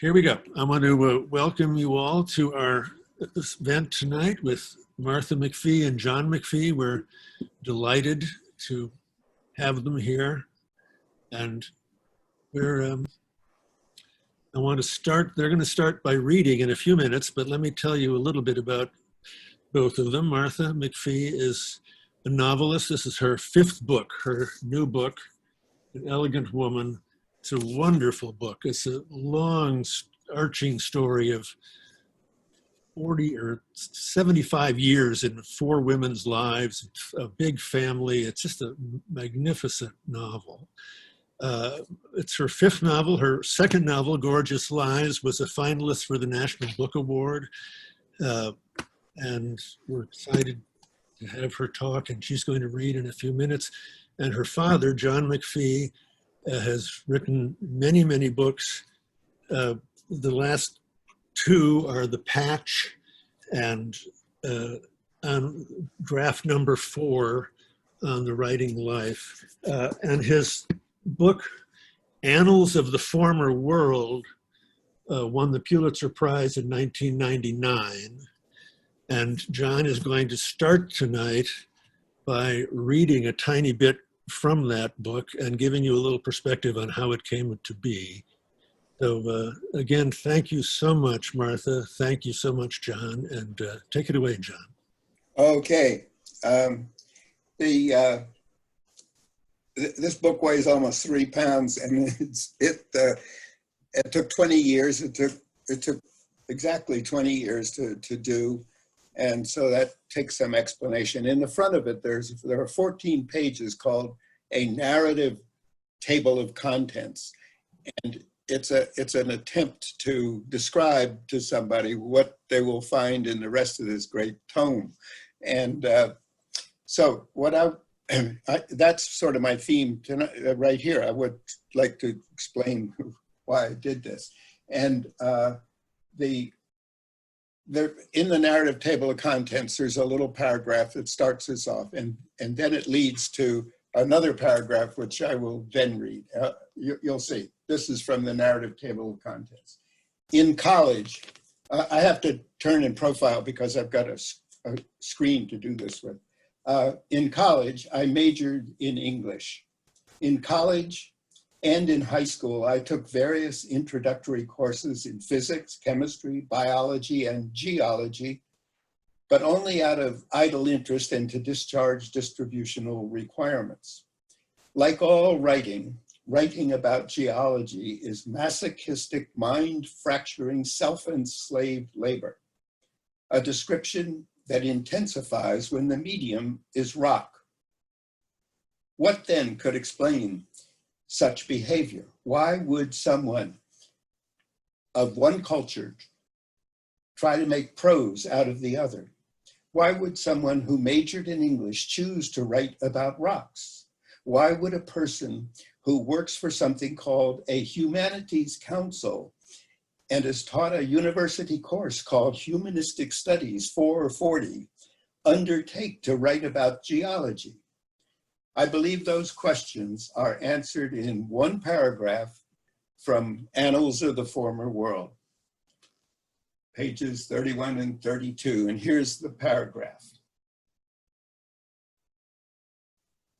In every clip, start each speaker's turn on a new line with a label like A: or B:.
A: Here we go. I want to welcome you all to our event tonight with Martha McPhee and John McPhee. We're delighted to have them here. And I want to start, they're going to start by reading in a few minutes, but let me tell you a little bit about both of them. Martha McPhee is a novelist. This is her fifth book, her new book, An Elegant Woman. It's a wonderful book. It's a long, arching story of 40 or 75 years in four women's lives, a big family. It's just a magnificent novel. It's her fifth novel. Her second novel, Gorgeous Lies, was a finalist for the National Book Award. And we're excited to have her talk, and she's going to read in a few minutes. And her father, John McPhee, has written many, many books. The last two are The Patch and on draft number 4 on the writing life. And his book, Annals of the Former World, won the Pulitzer Prize in 1999. And John is going to start tonight by reading a tiny bit from that book and giving you a little perspective on how it came to be. So again, thank you so much, Martha. Thank you so much, John. And take it away, John.
B: Okay. This book weighs almost 3 pounds, and it took 20 years. It took exactly 20 years to do. And so that takes some explanation. In the front of it, there are 14 pages called A Narrative Table of Contents. And it's an attempt to describe to somebody what they will find in the rest of this great tome. And so that's sort of my theme tonight, right here. I would like to explain why I did this. And in the narrative table of contents, there's a little paragraph that starts this off, and then it leads to another paragraph, which I will then read. You'll see. This is from the narrative table of contents. In college, I have to turn in profile because I've got a screen to do this with. In college, I majored in English. In college and in high school, I took various introductory courses in physics, chemistry, biology, and geology, but only out of idle interest and to discharge distributional requirements. Like all writing about geology is masochistic, mind-fracturing, self-enslaved labor, a description that intensifies when the medium is rock. What then could explain such behavior? Why would someone of one culture try to make prose out of the other? Why would someone who majored in English choose to write about rocks? Why would a person who works for something called a humanities council and has taught a university course called Humanistic Studies 4 or 40 undertake to write about geology? I believe those questions are answered in one paragraph from Annals of the Former World, pages 31 and 32, and here's the paragraph.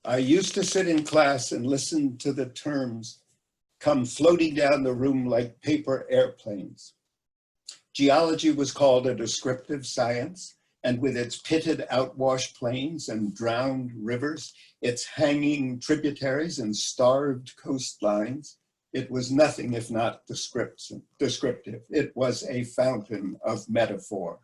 B: I used to sit in class and listen to the terms come floating down the room like paper airplanes. Geology was called a descriptive science, and with its pitted outwash plains and drowned rivers, its hanging tributaries and starved coastlines, it was nothing if not descriptive. It was a fountain of metaphor,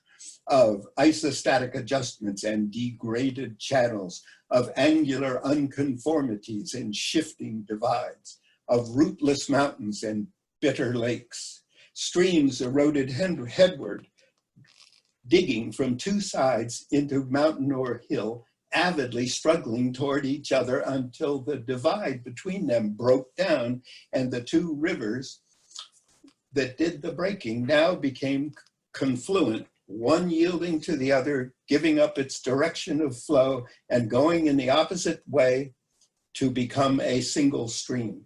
B: of isostatic adjustments and degraded channels, of angular unconformities and shifting divides, of rootless mountains and bitter lakes, streams eroded headward, digging from two sides into mountain or hill, avidly struggling toward each other until the divide between them broke down, and the two rivers that did the breaking now became confluent, one yielding to the other, giving up its direction of flow and going in the opposite way to become a single stream.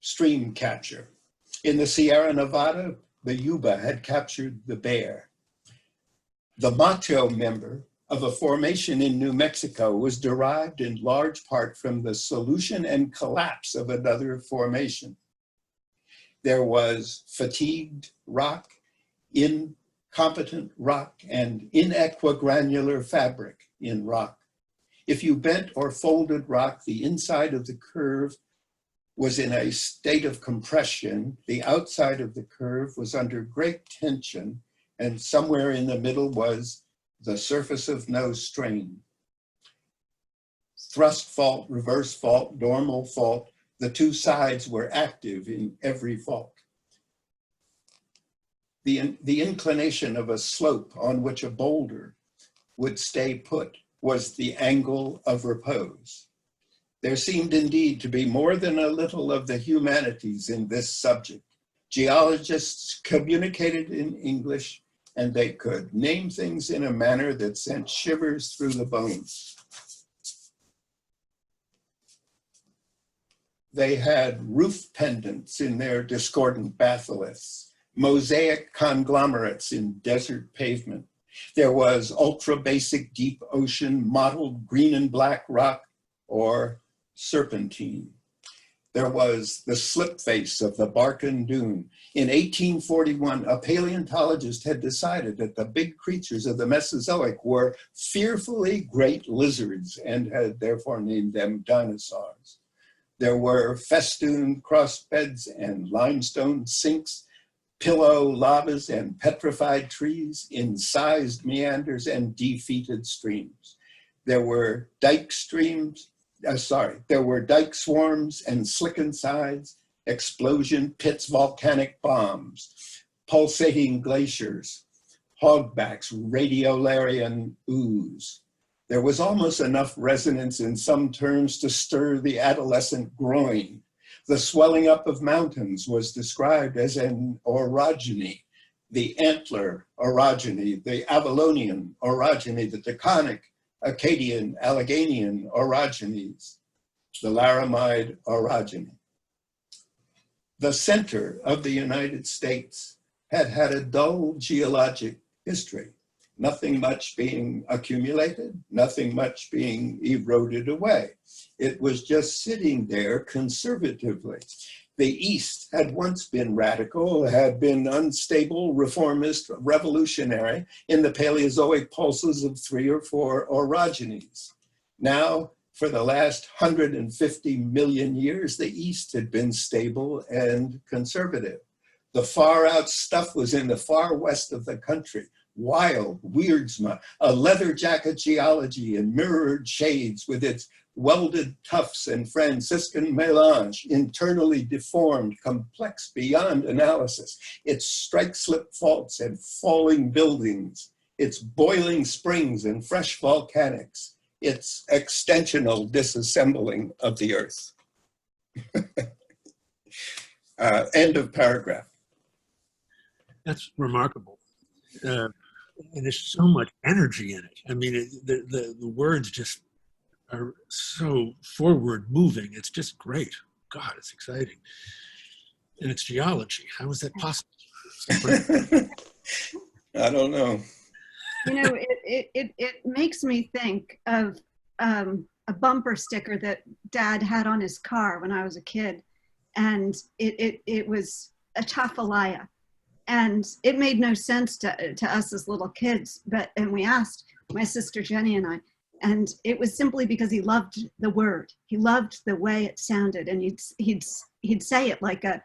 B: Stream catcher. In the Sierra Nevada, the Yuba had captured the bear. The macho member of a formation in New Mexico was derived in large part from the solution and collapse of another formation. There was fatigued rock, incompetent rock, and inequigranular fabric in rock. If you bent or folded rock, the inside of the curve was in a state of compression, the outside of the curve was under great tension, and somewhere in the middle was the surface of no strain. Thrust fault, reverse fault, normal fault, the two sides were active in every fault. The inclination of a slope on which a boulder would stay put was the angle of repose. There seemed indeed to be more than a little of the humanities in this subject. Geologists communicated in English, and they could name things in a manner that sent shivers through the bones. They had roof pendants in their discordant batholiths, mosaic conglomerates in desert pavement. There was ultra basic deep ocean mottled green and black rock or serpentine. There was the slip face of the Barcan Dune. In 1841, a paleontologist had decided that the big creatures of the Mesozoic were fearfully great lizards and had therefore named them dinosaurs. There were festooned cross beds and limestone sinks, pillow lavas and petrified trees, incised meanders and defeated streams. There were dike swarms and slickened sides, explosion pits, volcanic bombs, pulsating glaciers, hogbacks, radiolarian ooze. There was almost enough resonance in some terms to stir the adolescent groin. The swelling up of mountains was described as an orogeny, the antler orogeny, the Avalonian orogeny, the Taconic, Arcadian, Alleghanian orogenies, the Laramide orogeny. The center of the United States had had a dull geologic history, nothing much being accumulated, nothing much being eroded away. It was just sitting there conservatively. The East had once been radical, had been unstable, reformist, revolutionary in the Paleozoic pulses of 3 or 4 orogenies. Now, for the last 150 million years, the East had been stable and conservative. The far out stuff was in the far west of the country. Wild, weirdsma, a leather jacket geology in mirrored shades with its welded tufts and Franciscan melange, internally deformed, complex beyond analysis, its strike-slip faults and falling buildings, its boiling springs and fresh volcanics, its extensional disassembling of the earth. End of paragraph.
A: That's remarkable. And there's so much energy in it. I mean, the words just are so forward moving. It's just great. God, it's exciting. And it's geology. How is that possible?
B: I don't know.
C: You know, it makes me think of a bumper sticker that Dad had on his car when I was a kid. And it was a Atchafalaya. And it made no sense to us as little kids, and we asked, my sister Jenny and I, and it was simply because he loved the word. He loved the way it sounded, and he'd say it like a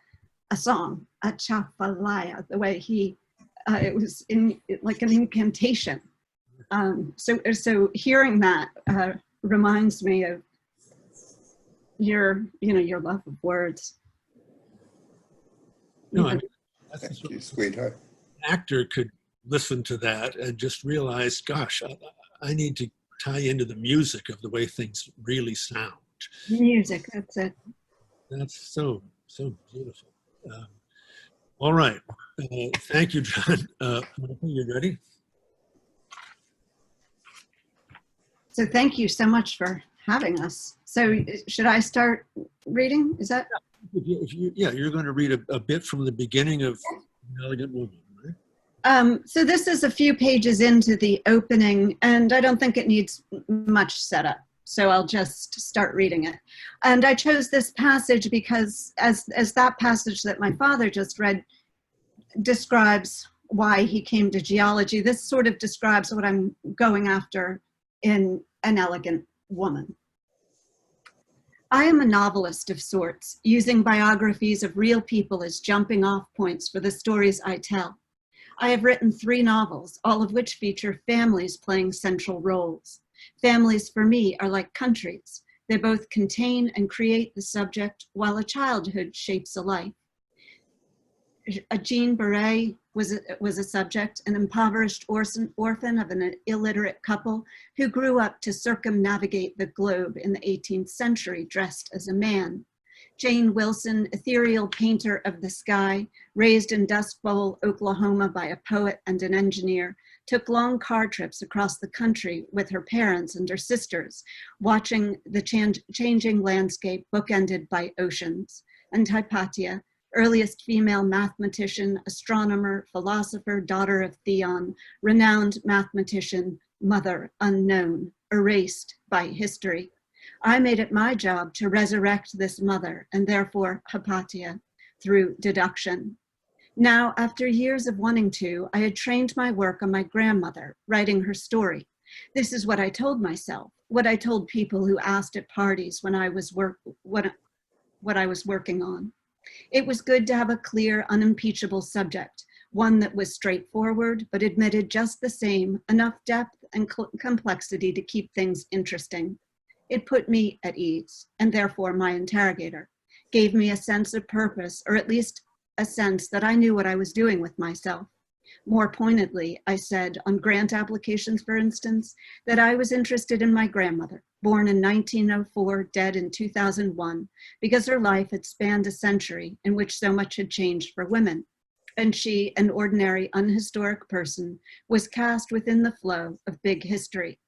C: song, Atchafalaya, the way it was like an incantation. So hearing that reminds me of your love of words.
A: No,
B: Thank you, sweetheart.
A: An actor could listen to that and just realize, gosh, I need to tie into the music of the way things really sound.
C: Music, that's it.
A: That's so beautiful. All right. Thank you, John. You ready?
C: So thank you so much for having us. So should I start reading? Is that?
A: Yeah, you're going to read a bit from the beginning of An Elegant Woman, right?
C: So this is a few pages into the opening, and I don't think it needs much setup. So I'll just start reading it. And I chose this passage because as that passage that my father just read describes why he came to geology, this sort of describes what I'm going after in An Elegant Woman. I am a novelist of sorts, using biographies of real people as jumping off points for the stories I tell. I have written 3 novels, all of which feature families playing central roles. Families for me are like countries. They both contain and create the subject, while a childhood shapes a life. Jean Beret was a subject, an impoverished orphan of an illiterate couple who grew up to circumnavigate the globe in the 18th century dressed as a man. Jane Wilson, ethereal painter of the sky, raised in Dust Bowl, Oklahoma by a poet and an engineer, took long car trips across the country with her parents and her sisters, watching the changing landscape bookended by oceans. And Hypatia, earliest female mathematician, astronomer, philosopher, daughter of Theon, renowned mathematician, mother unknown, erased by history. I made it my job to resurrect this mother, and therefore Hypatia, through deduction. Now, after years of wanting to, I had trained my work on my grandmother, writing her story. This is what I told myself, what I told people who asked at parties when I was what I was working on. It was good to have a clear, unimpeachable subject, one that was straightforward, but admitted just the same enough depth and complexity to keep things interesting. It put me at ease, and therefore my interrogator, gave me a sense of purpose, or at least a sense that I knew what I was doing with myself. More pointedly, I said, on grant applications, for instance, that I was interested in my grandmother, born in 1904, dead in 2001, because her life had spanned a century in which so much had changed for women. And she, an ordinary, unhistoric person, was cast within the flow of big history.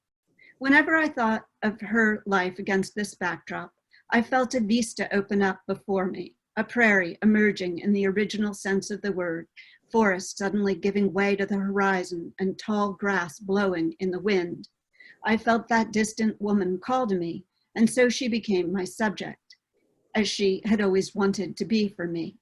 C: Whenever I thought of her life against this backdrop, I felt a vista open up before me, a prairie emerging in the original sense of the word, forest suddenly giving way to the horizon and tall grass blowing in the wind. I felt that distant woman call to me, and so she became my subject, as she had always wanted to be for me.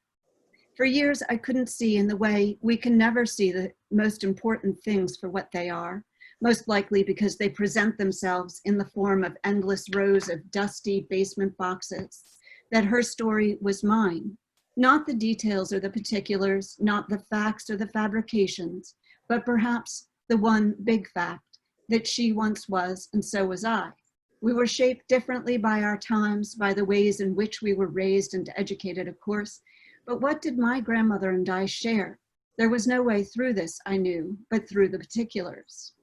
C: For years, I couldn't see in the way we can never see the most important things for what they are, most likely because they present themselves in the form of endless rows of dusty basement boxes, that her story was mine. Not the details or the particulars, not the facts or the fabrications, but perhaps the one big fact, that she once was and so was I. We were shaped differently by our times, by the ways in which we were raised and educated, of course, but what did my grandmother and I share? There was no way through this, I knew, but through the particulars.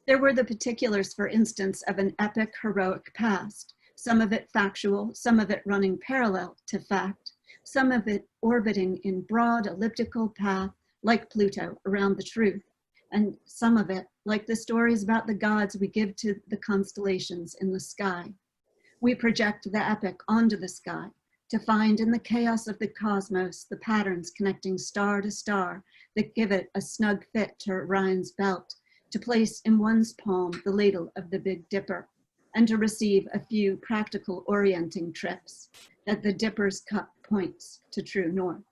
C: There were the particulars, for instance, of an epic, heroic past, some of it factual, some of it running parallel to fact, some of it orbiting in broad elliptical path, like Pluto, around the truth, and some of it like the stories about the gods we give to the constellations in the sky. We project the epic onto the sky to find in the chaos of the cosmos the patterns connecting star to star that give it a snug fit to Orion's belt, to place in one's palm the ladle of the Big Dipper, and to receive a few practical orienting trips that the Dipper's cup points to true north.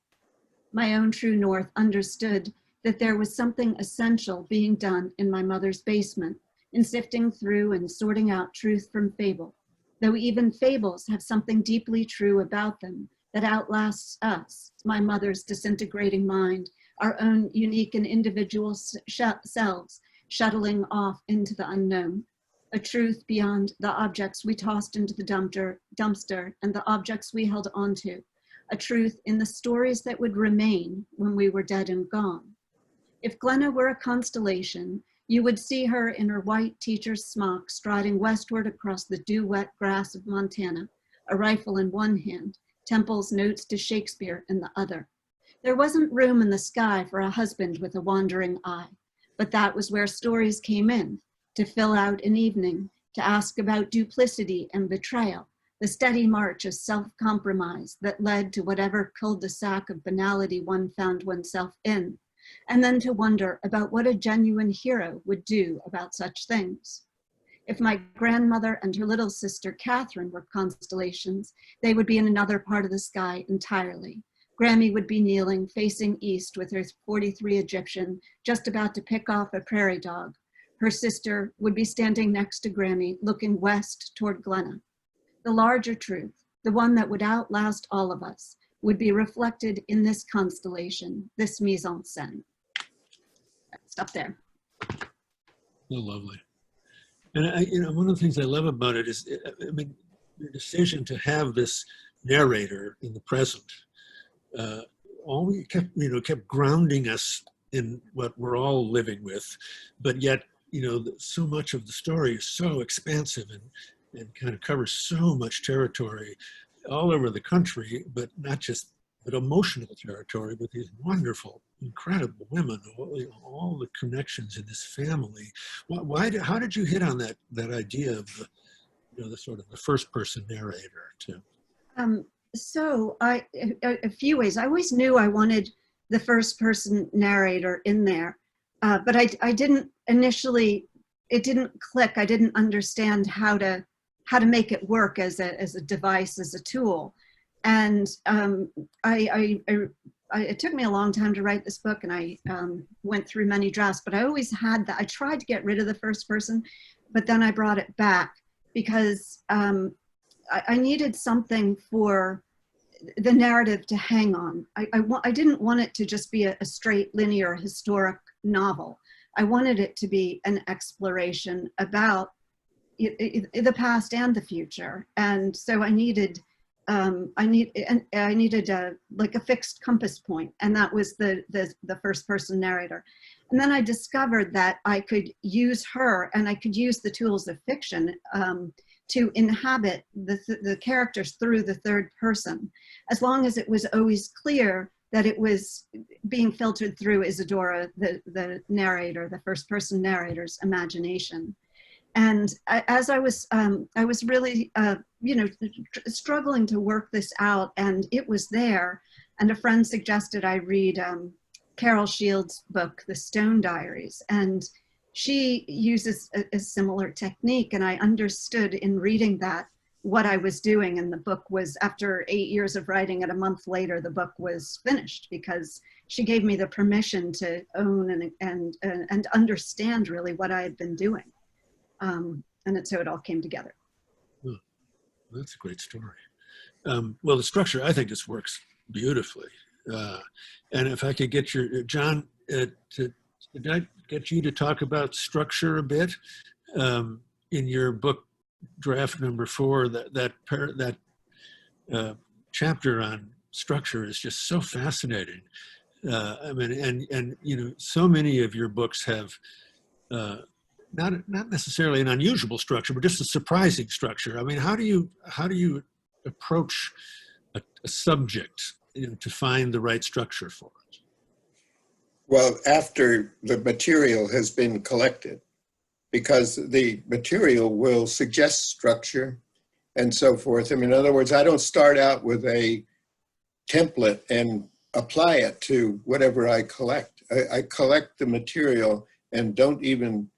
C: My own true north understood that there was something essential being done in my mother's basement, in sifting through and sorting out truth from fable, though even fables have something deeply true about them that outlasts us, my mother's disintegrating mind, our own unique and individual selves, shuttling off into the unknown, a truth beyond the objects we tossed into the dumpster and the objects we held onto, a truth in the stories that would remain when we were dead and gone. If Glenna were a constellation, you would see her in her white teacher's smock striding westward across the dew-wet grass of Montana, a rifle in one hand, Temple's notes to Shakespeare in the other. There wasn't room in the sky for a husband with a wandering eye, but that was where stories came in, to fill out an evening, to ask about duplicity and betrayal, the steady march of self-compromise that led to whatever cul-de-sac of banality one found oneself in, and then to wonder about what a genuine hero would do about such things. If my grandmother and her little sister Catherine were constellations, they would be in another part of the sky entirely. Grammy would be kneeling, facing east with her 43 Egyptian, just about to pick off a prairie dog. Her sister would be standing next to Grammy, looking west toward Glenna. The larger truth, the one that would outlast all of us, would be reflected in this constellation, this mise en scène. Stop there.
A: So lovely. And one of the things I love about it is, I mean, your decision to have this narrator in the present, always kept grounding us in what we're all living with, but yet, so much of the story is so expansive and kind of covers so much territory all over the country, but not just, but emotional territory, with these wonderful, incredible women, all the connections in this family. How did you hit on that idea of the sort of the first person narrator too?
C: So a few ways. I always knew I wanted the first person narrator in there, but I didn't initially, it didn't click. I didn't understand how to make it work as a device, as a tool. And it took me a long time to write this book, and I went through many drafts, but I always had that. I tried to get rid of the first person, but then I brought it back because I needed something for the narrative to hang on. I didn't want it to just be a straight linear historic novel. I wanted it to be an exploration about the past and the future. And so I needed like a fixed compass point, and that was the first person narrator. And then I discovered that I could use her, and I could use the tools of fiction to inhabit the characters through the third person, as long as it was always clear that it was being filtered through Isadora, the narrator, the first person narrator's imagination. And as I was really, struggling to work this out, and it was there. And a friend suggested I read Carol Shields' book, The Stone Diaries, and she uses a similar technique. And I understood in reading that what I was doing. And the book was, after 8 years of writing it, a month later, the book was finished, because she gave me the permission to own and understand really what I had been doing. So it all came together.
A: Oh, that's a great story. Well, the structure, I think this works beautifully. And if I could get John, did I get you to talk about structure a bit? In your book, draft number 4, that chapter on structure is just so fascinating. So many of your books have not necessarily an unusual structure, but just a surprising structure. I mean, how do you approach a subject, to find the right structure for it?
B: Well, after the material has been collected, because the material will suggest structure and so forth. I mean, in other words, I don't start out with a template and apply it to whatever I collect. I collect the material and don't even,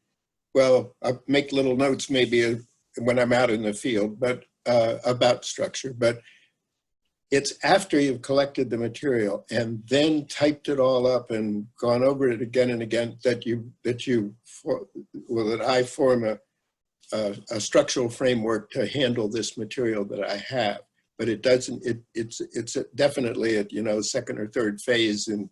B: well, I make little notes maybe when I'm out in the field, but about structure. But it's after you've collected the material and then typed it all up and gone over it again and again that I form a structural framework to handle this material that I have. But it doesn't. It's definitely at second or third phase, and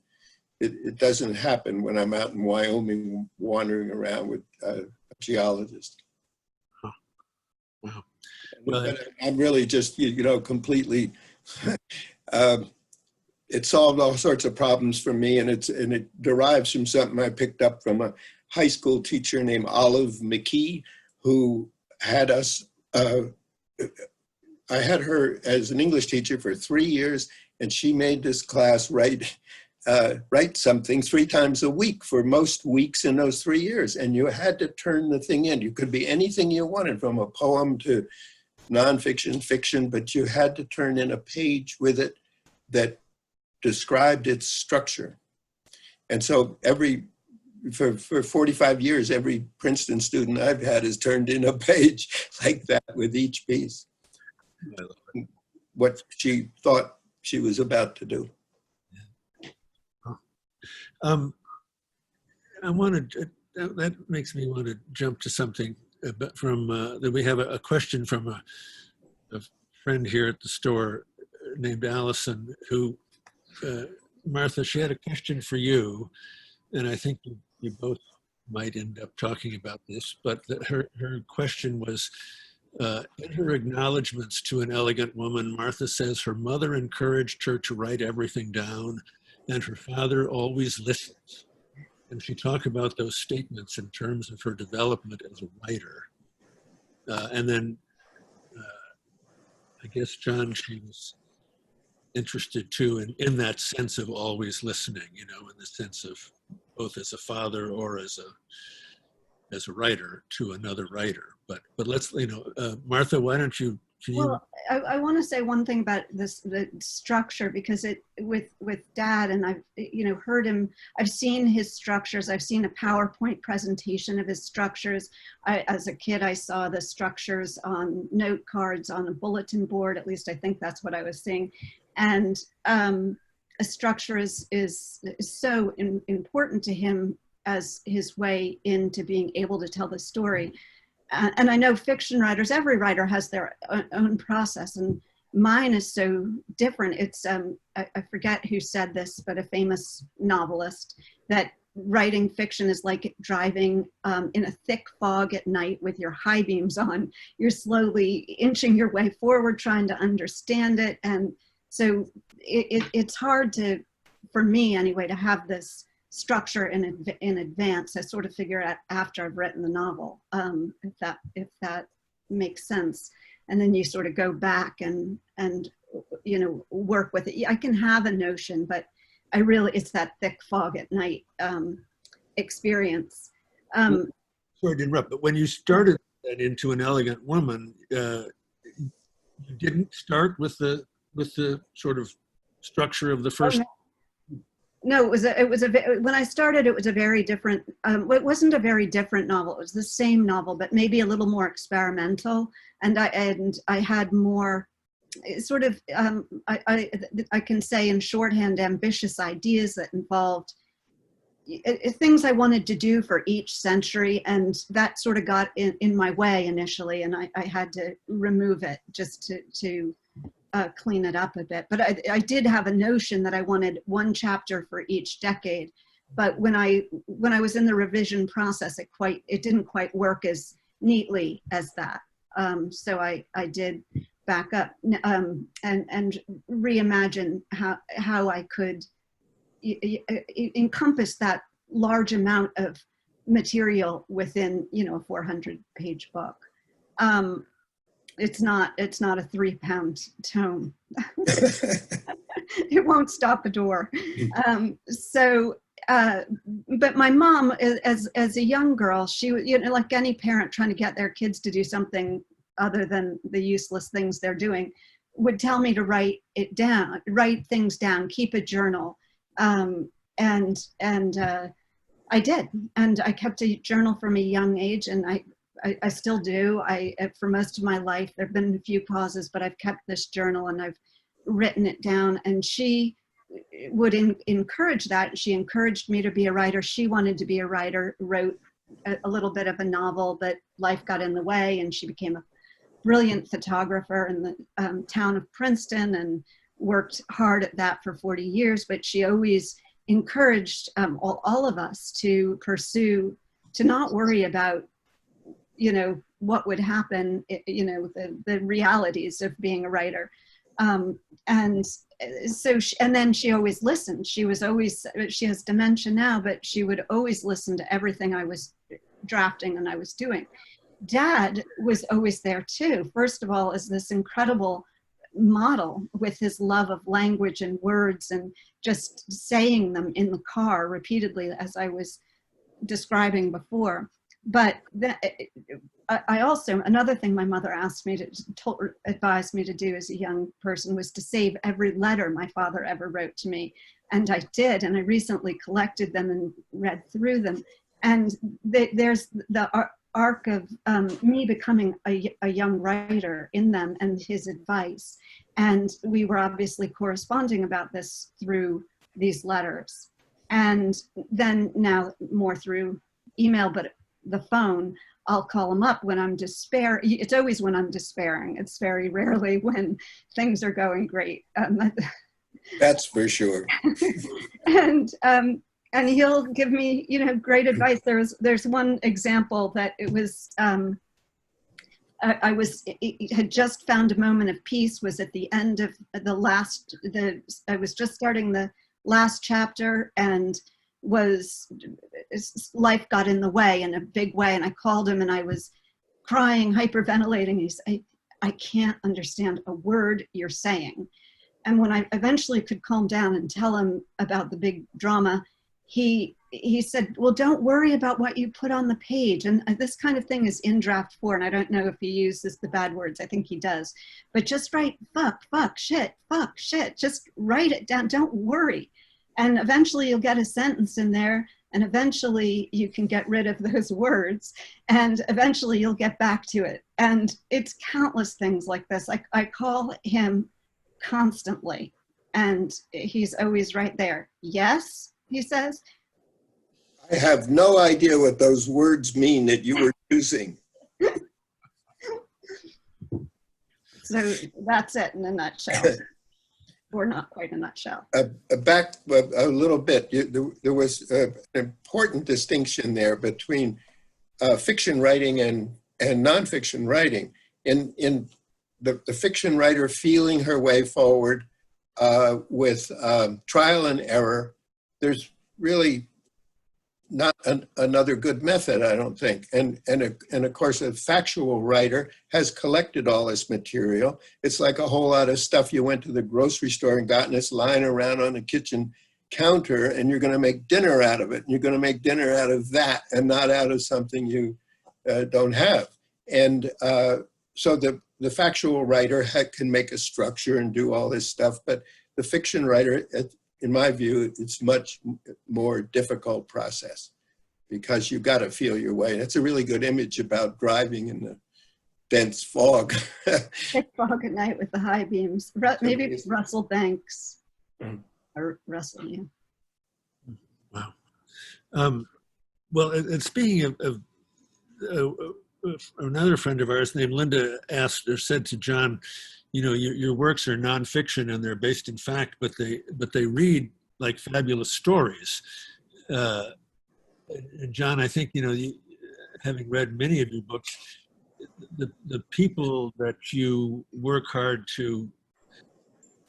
B: it doesn't happen when I'm out in Wyoming wandering around with a geologist.
A: Huh. Wow.
B: But I'm really just completely. It solved all sorts of problems for me, and it derives from something I picked up from a high school teacher named Olive McPhee, who had us. I had her as an English teacher for 3 years, and she made this class write something 3 times a week for most weeks in those 3 years. And you had to turn the thing in. You could be anything you wanted, from a poem to nonfiction, fiction, but you had to turn in a page with it that described its structure. And so for 45 years, every Princeton student I've had has turned in a page like that with each piece, what she thought she was about to do.
A: I wanted, that makes me want to jump to something from, that we have a question from a friend here at the store named Allison, who, Martha, she had a question for you, and I think you both might end up talking about this, but her question was, in her acknowledgments to An Elegant Woman, Martha says her mother encouraged her to write everything down, and her father always listens. And she talked about those statements in terms of her development as a writer. And then I guess, John, she was interested too in that sense of always listening, you know, in the sense of both as a father or as a writer to another writer. But let's, you know, Martha, why don't you,
C: well, I want to say one thing about the structure, because with Dad, and I've, you know, heard him, I've seen his structures. I've seen a PowerPoint presentation of his structures. As a kid, I saw the structures on note cards on a bulletin board. At least I think that's what I was seeing. And a structure is so important to him as his way into being able to tell the story. And I know fiction writers, every writer has their own process, and mine is so different. It's, I forget who said this, but a famous novelist, that writing fiction is like driving in a thick fog at night with your high beams on. You're slowly inching your way forward, trying to understand it. And so it's hard to, for me anyway, to have this structure in advance. I sort of figure out after I've written the novel, if that makes sense. And then you sort of go back and you know, work with it. I can have a notion, but it's that thick fog at night experience.
A: Sorry to interrupt, but when you started into An Elegant Woman, you didn't start with the sort of structure of the first.
C: Oh, no. No, when I started, it was a very different, it wasn't a very different novel. It was the same novel, but maybe a little more experimental. And I had more sort of, I can say in shorthand, ambitious ideas that involved things I wanted to do for each century. And that sort of got in my way initially. And I had to remove it just to clean it up a bit. But I did have a notion that I wanted one chapter for each decade. But when I was in the revision process, it didn't quite work as neatly as that. So I did back up and reimagine how I could encompass that large amount of material within, you know, a 400-page book. It's not a 3-pound tome. It won't stop a door. But my mom, as a young girl, she was, you know, like any parent trying to get their kids to do something other than the useless things they're doing, would tell me to write things down, keep a journal. And I did. And I kept a journal from a young age, and I still do. For most of my life, there have been a few pauses, but I've kept this journal and I've written it down. And she would encourage that. She encouraged me to be a writer. She wanted to be a writer, wrote a little bit of a novel, but life got in the way, and she became a brilliant photographer in the town of Princeton and worked hard at that for 40 years. But she always encouraged all of us to pursue, to not worry about, you know, what would happen, you know, the realities of being a writer. And so, and then she always listened. She has dementia now, but she would always listen to everything I was drafting and I was doing. Dad was always there too. First of all, as this incredible model with his love of language and words and just saying them in the car repeatedly, as I was describing before. but I also, another thing my mother asked me advised me to do as a young person was to save every letter my father ever wrote to me. And I did, and I recently collected them and read through them. And there's the arc of me becoming a young writer in them and his advice. And we were obviously corresponding about this through these letters. And then now more through email, but the phone, I'll call him up when I'm It's always when I'm despairing. It's very rarely when things are going great.
B: That's for sure.
C: And he'll give me, great advice. There's one example that it was, I had just found a moment of peace, was at the end of I was just starting the last chapter, and life got in the way in a big way. And I called him and I was crying, hyperventilating. He said, I can't understand a word you're saying. And when I eventually could calm down and tell him about the big drama, he said, well, don't worry about what you put on the page. And this kind of thing is in draft 4. And I don't know if he uses the bad words. I think he does. But just write fuck, shit. Just write it down. Don't worry. And eventually you'll get a sentence in there. And eventually you can get rid of those words. And eventually you'll get back to it. And it's countless things like this. I call him constantly. And he's always right there. Yes, he says.
B: I have no idea what those words mean that you were using.
C: So that's it in a nutshell. Or not quite a nutshell.
B: Back a little bit, there was an important distinction there between fiction writing and nonfiction writing. In the fiction writer feeling her way forward with trial and error, there's really not another good method, I don't think. And of course, a factual writer has collected all this material. It's like a whole lot of stuff you went to the grocery store and got, and it's lying around on the kitchen counter, and you're going to make dinner out of it. And you're going to make dinner out of that and not out of something you don't have. And so the factual writer can make a structure and do all this stuff, but the fiction writer, in my view, it's much more difficult process because you've got to feel your way. That's a really good image about driving in the dense fog.
C: Thick fog at night with the high beams. Maybe it's Russell Banks or Russell, yeah.
A: Wow. Well, and speaking of another friend of ours named Linda asked or said to John, your works are nonfiction and they're based in fact, but they read like fabulous stories. And John, I think, having read many of your books, the people that you work hard to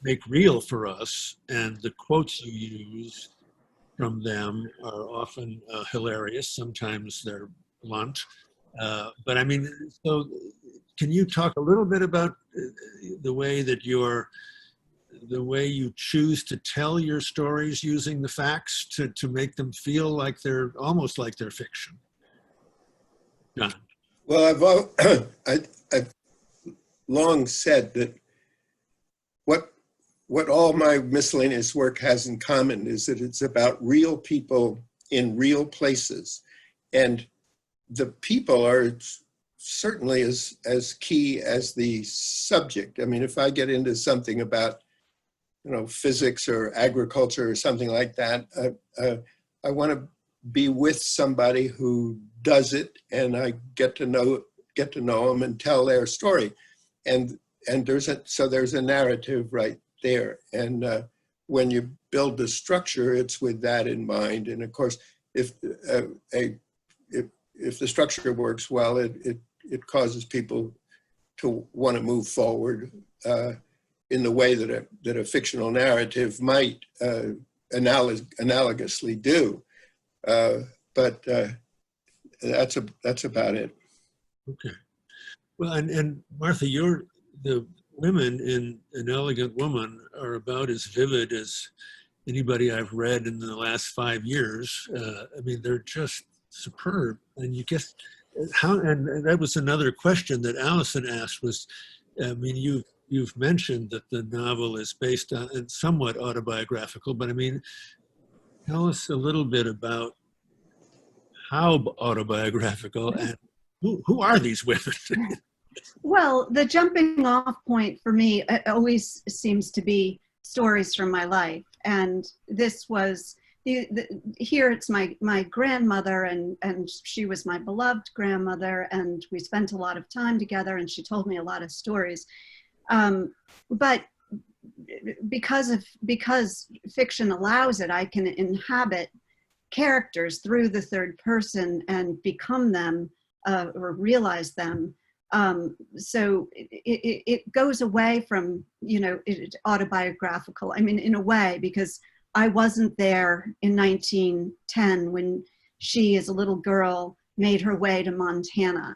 A: make real for us and the quotes you use from them are often hilarious. Sometimes they're blunt. But I mean, so can you talk a little bit about the way you choose to tell your stories using the facts to make them feel like they're almost like they're fiction? John.
B: Well, I've long said that what all my miscellaneous work has in common is that it's about real people in real places. And the people are certainly as key as the subject. I mean, if I get into something about, physics or agriculture or something like that, I want to be with somebody who does it, and I get to know them and tell their story. And there's a narrative right there. And when you build the structure, it's with that in mind. And of course, if the structure works well, it causes people to want to move forward in the way that a fictional narrative might analogously do. But that's about it.
A: Okay. Well, and Martha, the women in An Elegant Woman are about as vivid as anybody I've read in the last 5 years. I mean, they're just superb. And you guess how, and that was another question that Allison asked was, I mean, you've mentioned that the novel is based on and somewhat autobiographical, but I mean, tell us a little bit about how autobiographical and who are these women?
C: Well, the jumping off point for me always seems to be stories from my life. And this was, here it's my grandmother, and she was my beloved grandmother, and we spent a lot of time together, and she told me a lot of stories. But because fiction allows it, I can inhabit characters through the third person and become them or realize them. So it goes away from, autobiographical, I mean, in a way, because I wasn't there in 1910 when she, as a little girl, made her way to Montana.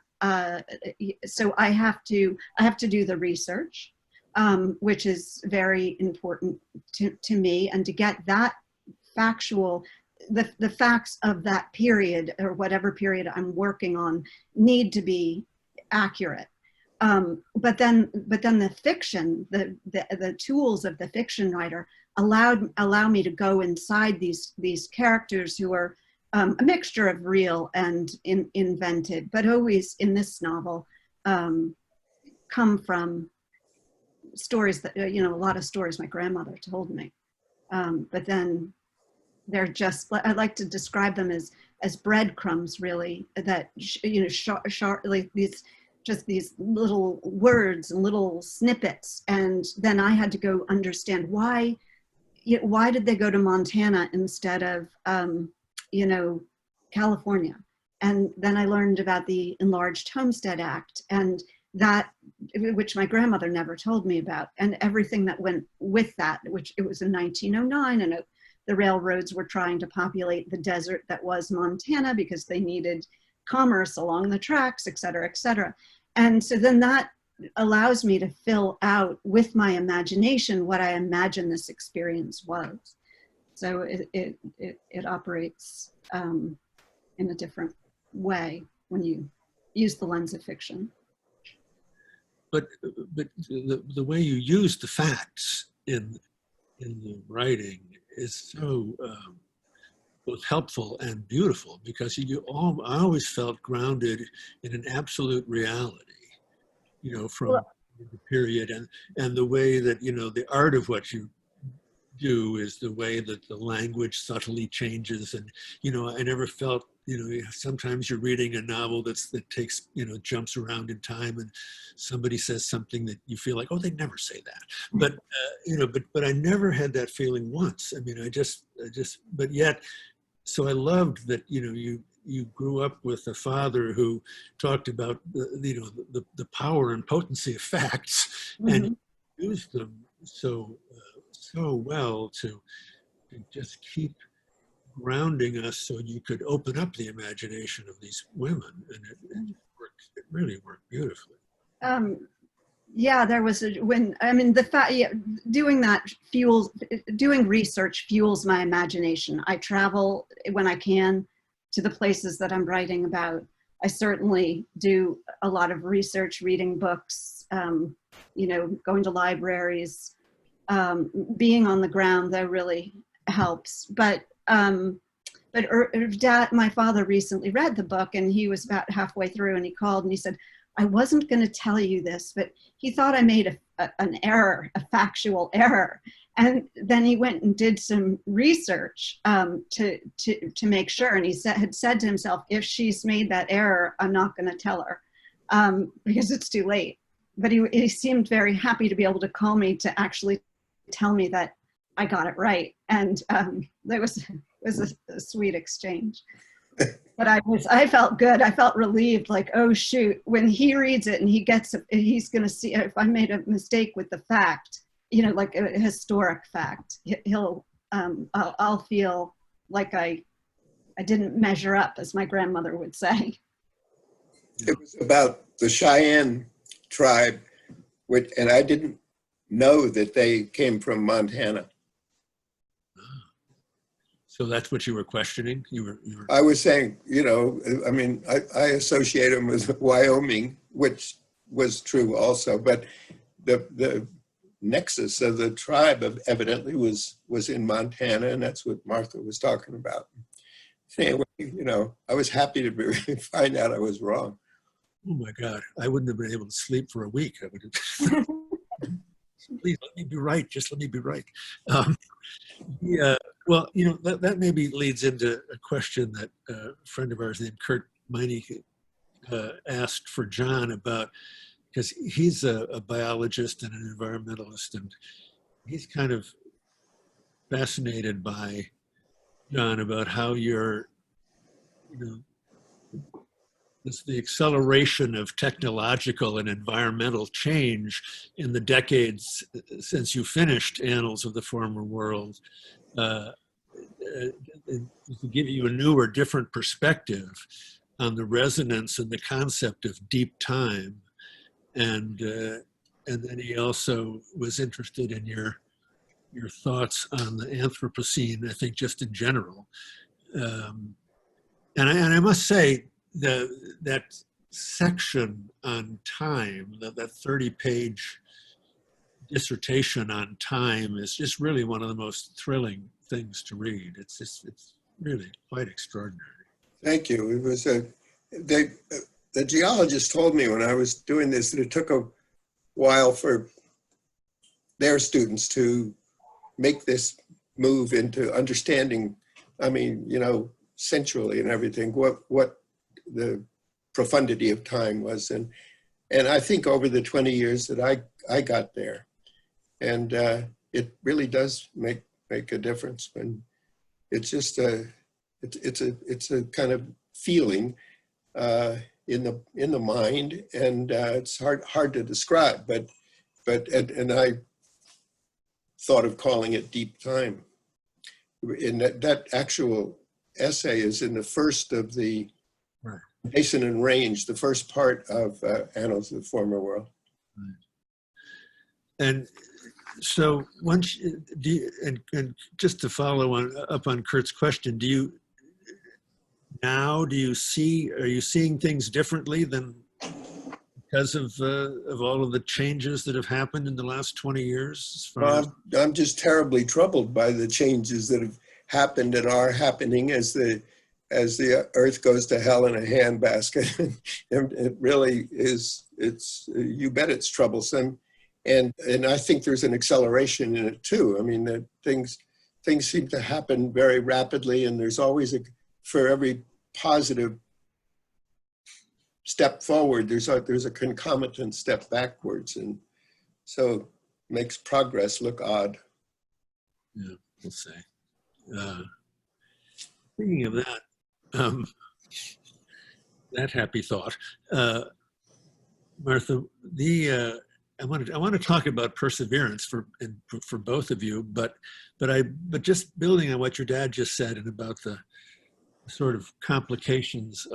C: So I have to do the research, which is very important to me, and to get that factual, the facts of that period, or whatever period I'm working on, need to be accurate. But then the fiction, the tools of the fiction writer allow me to go inside these characters who are a mixture of real and invented, but always in this novel come from stories that, a lot of stories my grandmother told me. But then they're just, I like to describe them as breadcrumbs, really, that, like these little words and little snippets. And then I had to go understand why did they go to Montana instead of, California? And then I learned about the Enlarged Homestead Act, and that, which my grandmother never told me about, and everything that went with that, which it was in 1909, and the railroads were trying to populate the desert that was Montana because they needed commerce along the tracks, et cetera, et cetera. And so then that allows me to fill out with my imagination what I imagine this experience was. So it operates in a different way when you use the lens of fiction.
A: But the way you use the facts in the writing is so both helpful and beautiful, because I always felt grounded in an absolute reality, from the period, and the way that, the art of what you do is the way that the language subtly changes. And, I never felt, sometimes you're reading a novel that takes, jumps around in time, and somebody says something that you feel like, oh, they'd never say that. But, but I never had that feeling once. I mean, but yet, so I loved that, you grew up with a father who talked about the power and potency of facts, mm-hmm. and used them so well to just keep grounding us, so you could open up the imagination of these women, and it really worked beautifully.
C: Yeah, there was doing research fuels my imagination. I travel when I can to the places that I'm writing about. I certainly do a lot of research, reading books, going to libraries, being on the ground, that really helps. But my father recently read the book, and he was about halfway through, and he called and he said, I wasn't going to tell you this, but he thought I made an error, a factual error. And then he went and did some research to make sure. And he had said to himself, if she's made that error, I'm not going to tell her because it's too late. But he seemed very happy to be able to call me to actually tell me that I got it right. And that was a sweet exchange. But I felt good. I felt relieved, like, oh shoot, when he reads it and he's going to see if I made a mistake with the fact, like a historic fact, I'll feel like I didn't measure up, as my grandmother would say.
B: It was about the Cheyenne tribe, and I didn't know that they came from Montana.
A: So that's what you were questioning? You were
B: I was saying, you know, I mean, I associate him with Wyoming, which was true also, but the nexus of the tribe evidently was in Montana, and that's what Martha was talking about. Anyway, you know, I was happy to find out I was wrong.
A: Oh my God, I wouldn't have been able to sleep for a week. I would have, please let me be right. Just let me be right. Yeah, well, you know, that maybe leads into a question that a friend of ours named Kurt Meineke asked for John about, because he's a biologist and an environmentalist, and he's kind of fascinated by John about how you're, you know, this, the acceleration of technological and environmental change in the decades since you finished Annals of the Former World, to give you a new or different perspective on the resonance and the concept of deep time. And then he also was interested in your thoughts on the Anthropocene, I think just in general. And I must say that section on time, that 30-page dissertation on time is just really one of the most thrilling things to read. It's really quite extraordinary.
B: Thank you. It was the geologist told me when I was doing this that it took a while for their students to make this move into understanding, I mean, you know, sensually and everything, what the profundity of time was. And I think over the 20 years that I got there, and it really does make a difference. And it's just it's a kind of feeling in the mind, and it's hard to describe, but I thought of calling it deep time. In that actual essay is in the first of the Basin and Range, the first part of Annals of the Former World.
A: Right. And so once and just to follow up on Kurt's question, are you seeing things differently than because of all of the changes that have happened in the last 20 years?
B: I'm just terribly troubled by the changes that have happened and are happening as the earth goes to hell in a handbasket. And it really is, you bet it's troublesome. And I think there's an acceleration in it too. I mean, that things seem to happen very rapidly, and there's always for every positive step forward, there's a concomitant step backwards, and so it makes progress look odd.
A: Yeah, we'll say. Speaking of that, that happy thought, Martha, I want to talk about perseverance for both of you, but just building on what your dad just said and about the sort of complications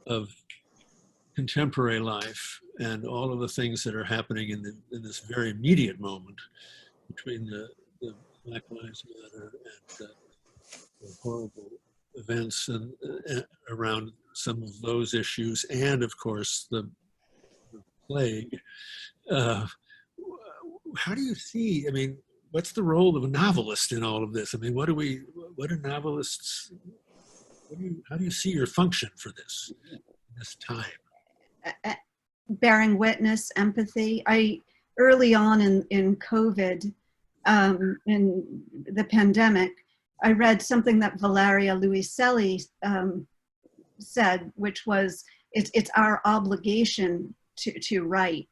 A: of contemporary life and all of the things that are happening in this very immediate moment between the Black Lives Matter and the horrible events and around some of those issues, and of course the plague. How do you see, I mean, what's the role of a novelist in all of this? I mean, what are novelists, how do you see your function for this time?
C: Bearing witness, empathy. Early on in COVID, in the pandemic, I read something that Valeria Luiselli said, which was, it's our obligation to write,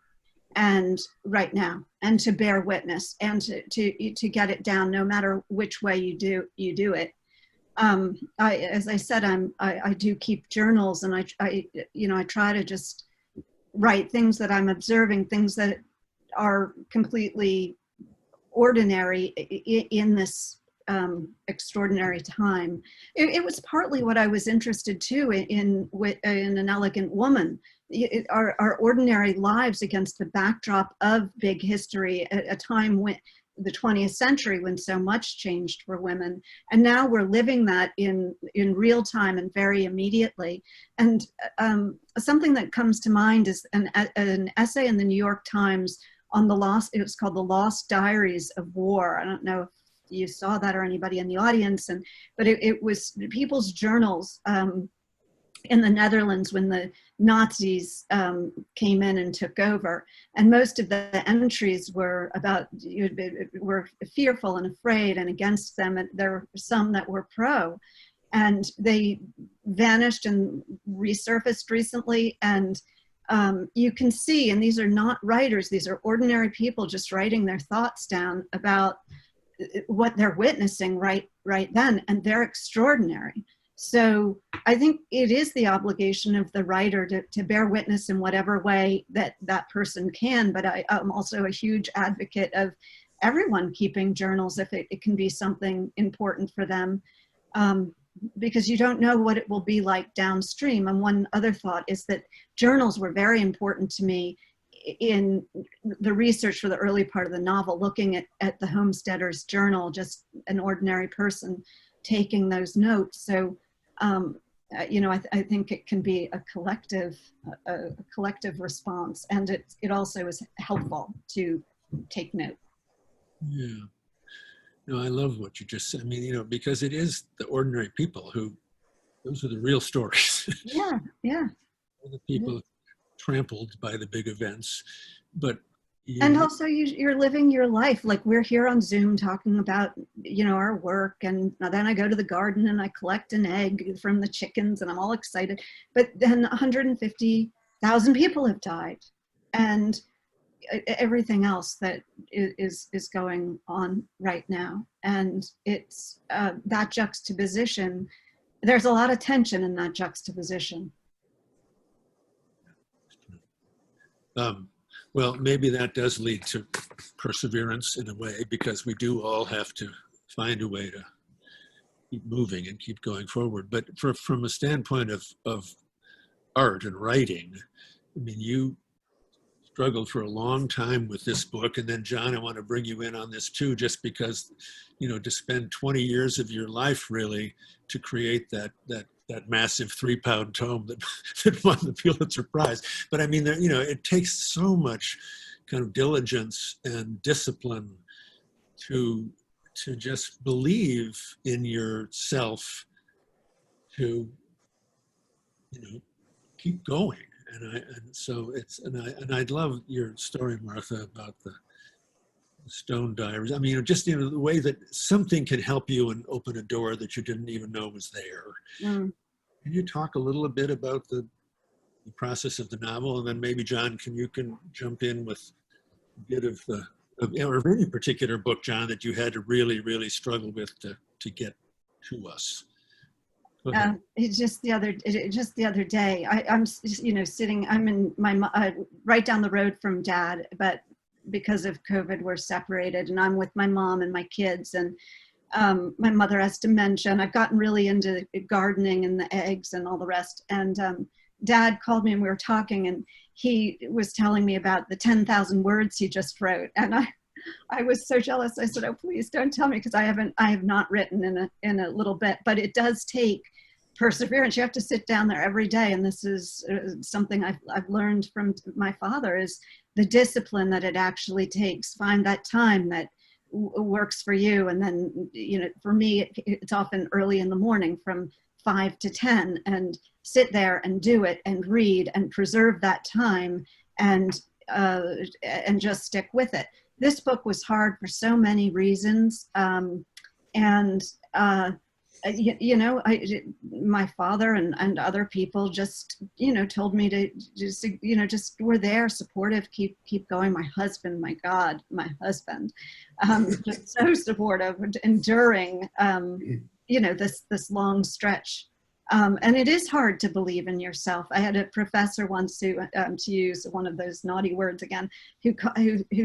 C: and right now, and to bear witness, and to get it down, no matter which way you do it. As I said, I do keep journals, and I try to just write things that I'm observing, things that are completely ordinary in this extraordinary time. It was partly what I was interested too in An Elegant Woman. Our ordinary lives against the backdrop of big history, a time the 20th century when so much changed for women. And now we're living that in real time and very immediately. And something that comes to mind is an essay in the New York Times on it was called The Lost Diaries of War. I don't know if you saw that or anybody in the audience, but it was people's journals in the Netherlands when the Nazis came in and took over. And most of the entries were were fearful and afraid and against them. And there were some that were pro. And they vanished and resurfaced recently. And you can see, and these are not writers, these are ordinary people just writing their thoughts down about what they're witnessing right then. And they're extraordinary. So I think it is the obligation of the writer to bear witness in whatever way that person can. But I'm also a huge advocate of everyone keeping journals if it can be something important for them, because you don't know what it will be like downstream. And one other thought is that journals were very important to me in the research for the early part of the novel, looking at the homesteader's journal, just an ordinary person taking those notes. So I think it can be a collective response, and it also is helpful to take note.
A: Yeah. No, I love what you just said. I mean, because it is the ordinary people those are the real stories.
C: Yeah.
A: The people trampled by the big events, but
C: and also you're living your life. Like we're here on Zoom talking about, our work, and then I go to the garden and I collect an egg from the chickens and I'm all excited. But then 150,000 people have died, and everything else that is going on right now. And it's that juxtaposition. There's a lot of tension in that juxtaposition.
A: Well, maybe that does lead to perseverance in a way, because we do all have to find a way to keep moving and keep going forward. But from a standpoint of art and writing, I mean, you struggled for a long time with this book. And then, John, I want to bring you in on this too, just because, to spend 20 years of your life really to create that massive 3-pound tome that won the Pulitzer Prize. But I mean, it takes so much kind of diligence and discipline to just believe in yourself, to keep going. And I'd love your story, Martha, about the Stone Diaries. I mean, just the way that something can help you and open a door that you didn't even know was there. Can you talk a little bit about the process of the novel, and then maybe John, you can jump in with a bit of or any particular book, John, that you had to really, really struggle with to get to us.
C: It's just the other day. I'm sitting. I'm in my right down the road from Dad, but because of COVID, we're separated, and I'm with my mom and my kids, and my mother has dementia, and I've gotten really into gardening and the eggs and all the rest. And Dad called me and we were talking, and he was telling me about the 10,000 words he just wrote, and I was so jealous. I said, "Oh, please don't tell me, because I have not written in a little bit." But it does take perseverance. You have to sit down there every day, and this is something I've learned from my father, is the discipline that it actually takes. Find that time that works for you, and then for me it's often early in the morning from 5 to 10, and sit there and do it and read and preserve that time, and just stick with it. This book was hard for so many reasons, my father and other people just told me to just were there, supportive, keep going. My husband, my God, my husband, just so supportive, enduring this long stretch. And it is hard to believe in yourself. I had a professor once who, to use one of those naughty words again, who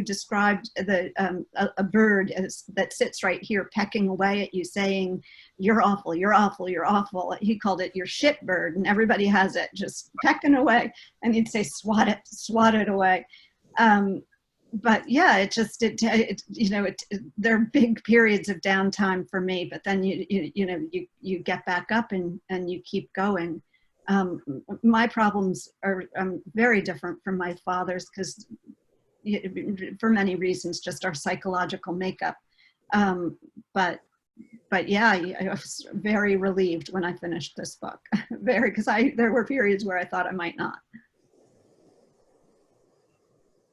C: described a bird that sits right here pecking away at you, saying, "You're awful, you're awful, you're awful." He called it your shit bird, and everybody has it, just pecking away. And he'd say, swat it away. but yeah, there are big periods of downtime for me, but then you get back up and you keep going. My problems are very different from my father's because for many reasons, just our psychological makeup. But yeah, I was very relieved when I finished this book. Because there were periods where I thought I might not.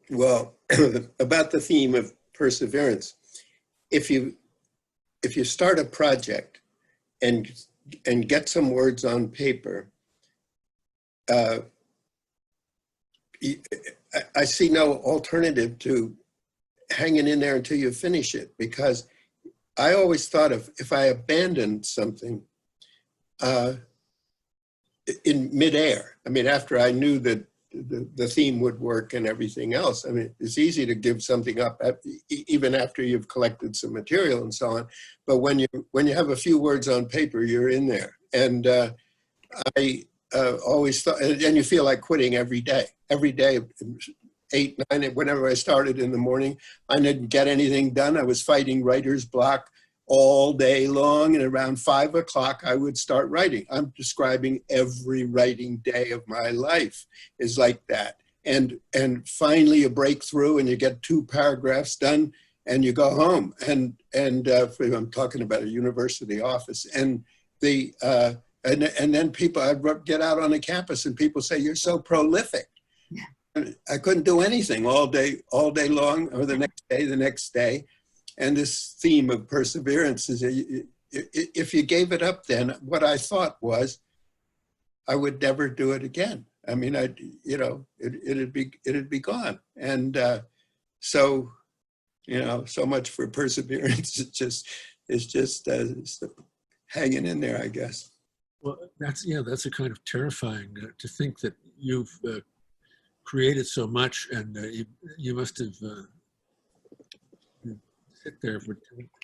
B: Well, about the theme of perseverance, if you start a project and get some words on paper, I see no alternative to hanging in there until you finish it, because I always thought if I abandoned something in midair, I mean, after I knew that the theme would work and everything else, I mean, it's easy to give something up even after you've collected some material and so on. But when you have a few words on paper, you're in there. And I always thought, and you feel like quitting every day, 8, 9, whenever I started in the morning, I didn't get anything done. I was fighting writer's block all day long, and around 5 o'clock, I would start writing. I'm describing every writing day of my life is like that. And finally you break through and you get 2 paragraphs done and you go home. And I'm talking about a university office, and and then people, I'd get out on the campus and people say, "You're so prolific." I couldn't do anything all day long, or the next day. And this theme of perseverance is, if you gave it up, then what I thought was, I would never do it again. I mean, it'd be gone. And so much for perseverance. It's just hanging in there, I guess.
A: Well, that's a kind of terrifying to think that you've created so much, and you must have sit there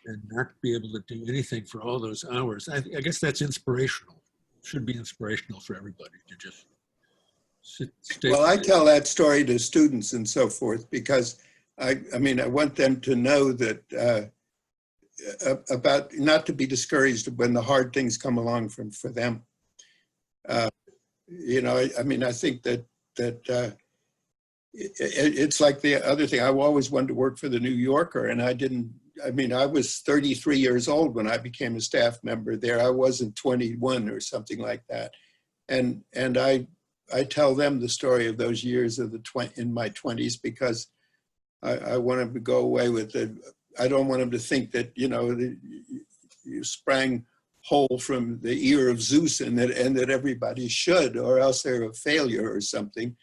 A: and not be able to do anything for all those hours. I guess that's inspirational. Should be inspirational for everybody to just stay.
B: Well, I tell that story to students and so forth because I want them to know that about not to be discouraged when the hard things come along for them. I think that it's like the other thing. I always wanted to work for the New Yorker, and I was 33 years old when I became a staff member there. I wasn't 21 or something like that. And I tell them the story of those years of in my 20s because I want them to go away with it. I don't want them to think that, you sprang whole from the ear of Zeus and that everybody should, or else they're a failure or something.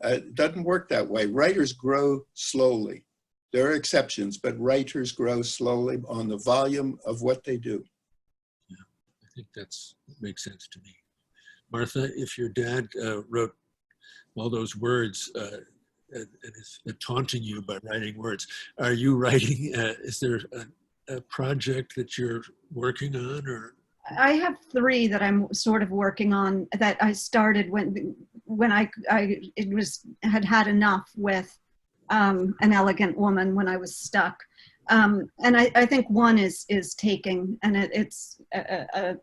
B: It doesn't work that way. Writers grow slowly. There are exceptions, but writers grow slowly on the volume of what they do.
A: Yeah, I think that makes sense to me. Martha, if your dad wrote all those words and is taunting you by writing words, are you writing, is there a project that you're working on, or?
C: I have 3 that I'm sort of working on that I started when I had enough with An Elegant Woman when I was stuck. And I think one is taking, and it's a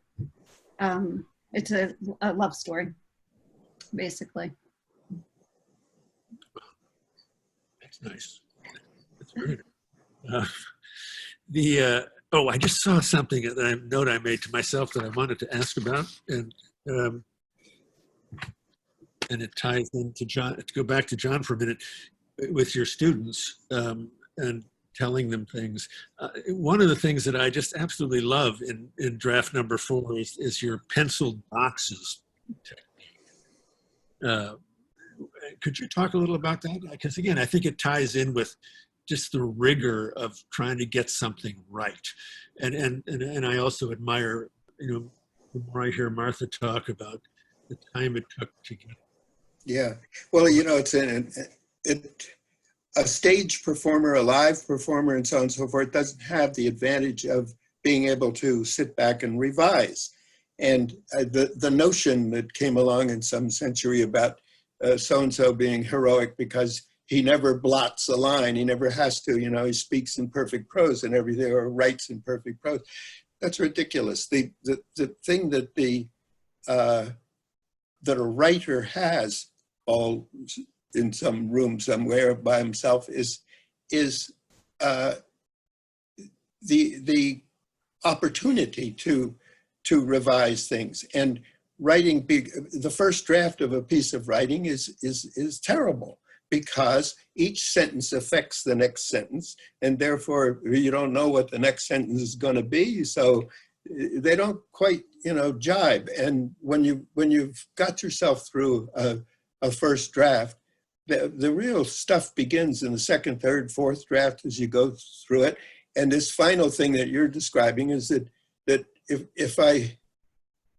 C: love story, basically.
A: That's nice. That's very nice. I just saw something that I made to myself that I wanted to ask about, and it ties into John. To go back to John for a minute, with your students and telling them things. One of the things that I just absolutely love in draft number 4 is your penciled boxes technique. Could you talk a little about that? Because again, I think it ties in with just the rigor of trying to get something right. And I also admire, the more I hear Martha talk about the time it took to get.
B: Yeah, well, it's a stage performer, a live performer, and so on and so forth doesn't have the advantage of being able to sit back and revise. And the notion that came along in some century about so-and-so being heroic because he never blots a line. He never has to, you know, he speaks in perfect prose and everything, or writes in perfect prose. That's ridiculous. The thing that that a writer has all in some room somewhere by himself is the opportunity to revise things. And writing the first draft of a piece of writing is terrible, because each sentence affects the next sentence, and therefore you don't know what the next sentence is going to be. So they don't quite, you know, jibe. And when you've got yourself through a first draft, the real stuff begins in the second, third, fourth draft as you go through it. And this final thing that you're describing is that if I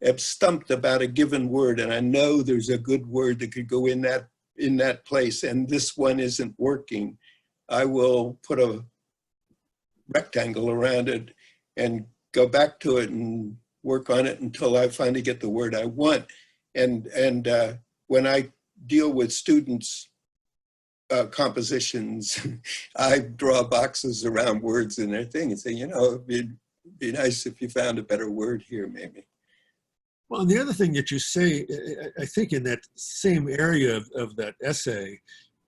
B: am stumped about a given word, and I know there's a good word that could go in that place, and this one isn't working, I will put a rectangle around it and go back to it and work on it until I finally get the word I want. And when I deal with students' compositions, I draw boxes around words in their thing and say, you know, it'd be nice if you found a better word here, maybe.
A: Well, and the other thing that you say, I think in that same area of that essay,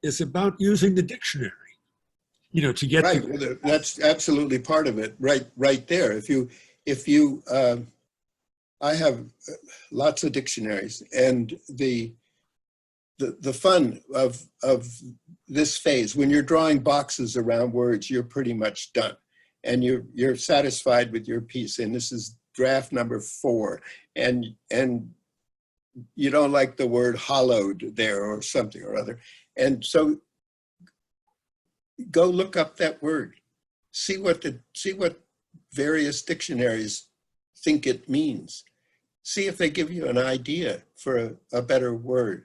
A: is about using the dictionary, you know, to get
B: right. That's absolutely part of it, right there. If you, I have lots of dictionaries, and the fun of this phase, when you're drawing boxes around words, you're pretty much done, and you're satisfied with your piece. And this is draft number 4, and you don't like the word hollowed there or something or other, and so go look up that word, see what various dictionaries think it means, see if they give you an idea for a better word.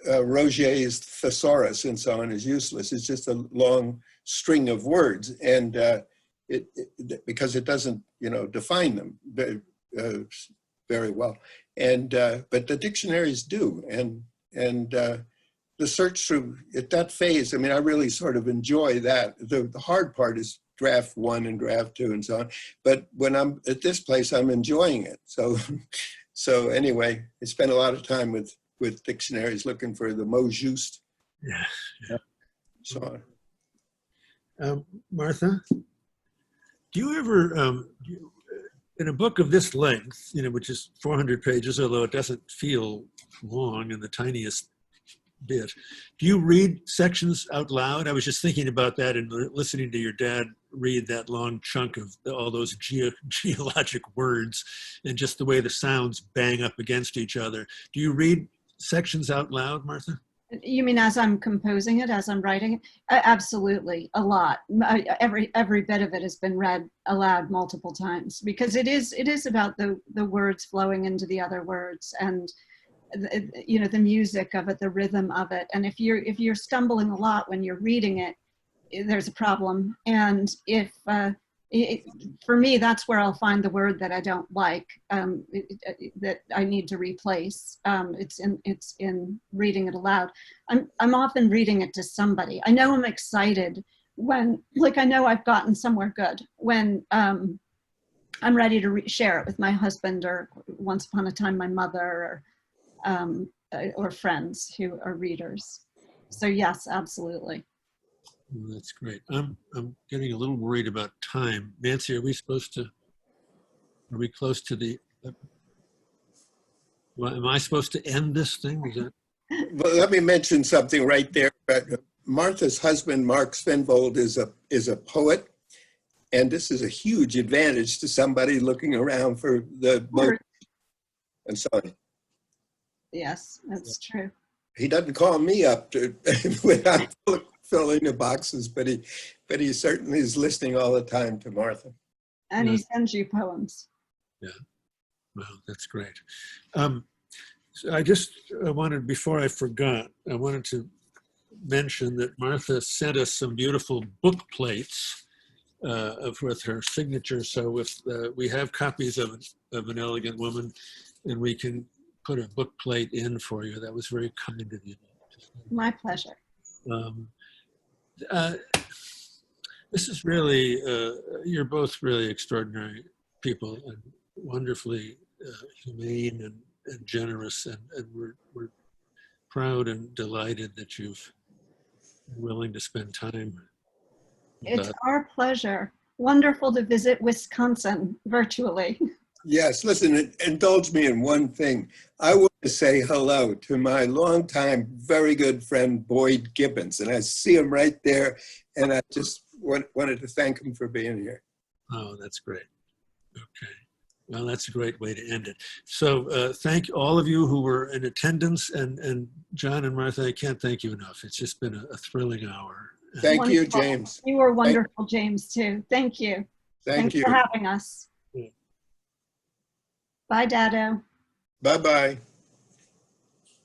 B: Roget's thesaurus and so on is useless. It's just a long string of words, and because it doesn't, you know, define them very well. And but the dictionaries do, and the search through at that phase. I mean, I really sort of enjoy that. The hard part is draft 1 and draft 2 and so on. But when I'm at this place, I'm enjoying it. So anyway, I spent a lot of time with dictionaries looking for the mot juste.
A: Yeah.
B: So
A: Martha, do you ever, in a book of this length, you know, which is 400 pages, although it doesn't feel long in the tiniest bit, do you read sections out loud? I was just thinking about that and listening to your dad read that long chunk of all those geologic words and just the way the sounds bang up against each other. Do you read sections out loud, Martha?
C: You mean as I'm composing it, as I'm writing it? Absolutely, a lot. Every bit of it has been read aloud multiple times, because it is about the words flowing into the other words, and you know, the music of it, the rhythm of it. And if you're stumbling a lot when you're reading it, there's a problem. And if for me, that's where I'll find the word that I don't like, that I need to replace. It's in reading it aloud. I'm often reading it to somebody. I know I'm excited when, like, I know I've gotten somewhere good when I'm ready to share it with my husband, or once upon a time my mother, or friends who are readers. So yes, absolutely.
A: Well, that's great. I'm getting a little worried about time. Nancy, are we close to the, well, am I supposed to end this thing? Is that?
B: Well, let me mention something right there. Martha's husband, Mark Svenvold, is a poet, and this is a huge advantage to somebody looking around for the most. I'm sorry.
C: Yes, that's true.
B: He doesn't call me up to without filling the boxes, but he certainly is listening all the time to Martha.
C: And he sends you poems.
A: Yeah, well, that's great. So I just wanted, before I forgot, I wanted to mention that Martha sent us some beautiful book plates with her signature. So if we have copies of An Elegant Woman, and we can put a book plate in for you. That was very kind of you.
C: My pleasure.
A: Um, uh, this is really, you're both really extraordinary people and wonderfully humane and generous, and we're proud and delighted that you've been willing to spend time with
C: It's
A: us.
C: our pleasure. Wonderful to visit Wisconsin virtually.
B: Yes, listen, indulge me in one thing. I want to say hello to my longtime, very good friend, Boyd Gibbons, and I see him right there, and I just wanted to thank him for being here.
A: Oh, that's great. Okay. Well, that's a great way to end it. So thank all of you who were in attendance, and John and Martha, I can't thank you enough. It's just been a thrilling hour.
B: Thank you,
C: Wonderful.
B: James.
C: You were wonderful, James, too. Thank you.
B: Thank
C: Thanks
B: you.
C: for having us.
A: Yeah.
C: Bye, Dado.
B: Bye-bye.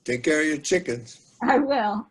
B: Take care of your chickens.
C: I will.